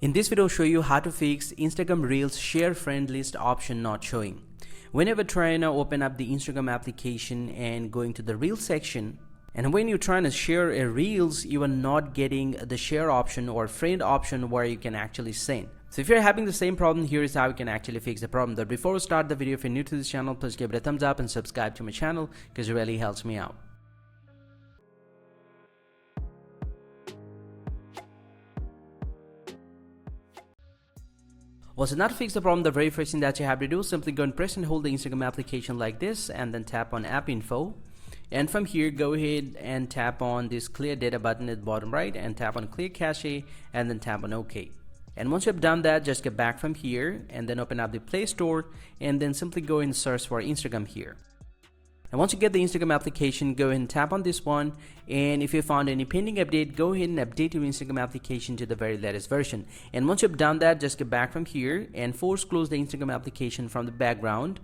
In this video, I'll show you how to fix Instagram Reels share friend list option not showing. Whenever trying to open up the Instagram application and going to the Reels section, and when you're trying to share a Reels, you are not getting the share option or friend option where you can actually send. So if you're having the same problem, here is how you can actually fix the problem. But before we start the video, if you're new to this channel, please give it a thumbs up and subscribe to my channel because it really helps me out. Also, now to fix the problem, the very first thing that you have to do is simply go and press and hold the Instagram application like this and then tap on app info. And from here, go ahead and tap on this clear data button at the bottom right and tap on clear cache and then tap on OK. And once you have done that, just get back from here and then open up the Play Store and then simply go and search for Instagram here. And once you get the Instagram application, go ahead and tap on this one, and if you found any pending update, go ahead and update your Instagram application to the very latest version. And once you've done that, just get back from here and force close the Instagram application from the background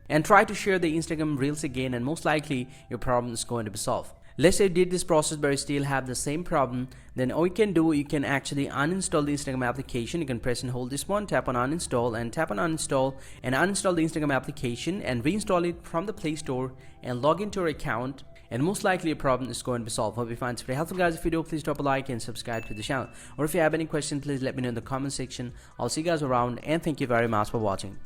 and try to share the Instagram Reels again, and most likely your problem is going to be solved. Let's say you did this process but you still have the same problem, then all you can do, you can actually uninstall the Instagram application. You can press and hold this one, tap on uninstall and tap on uninstall and uninstall the Instagram application and reinstall it from the Play Store and log into your account, and most likely your problem is going to be solved. Hope you find this very helpful, guys. If you do, please drop a like and subscribe to the channel. Or if you have any questions, please let me know in the comment section. I'll see you guys around, and thank you very much for watching.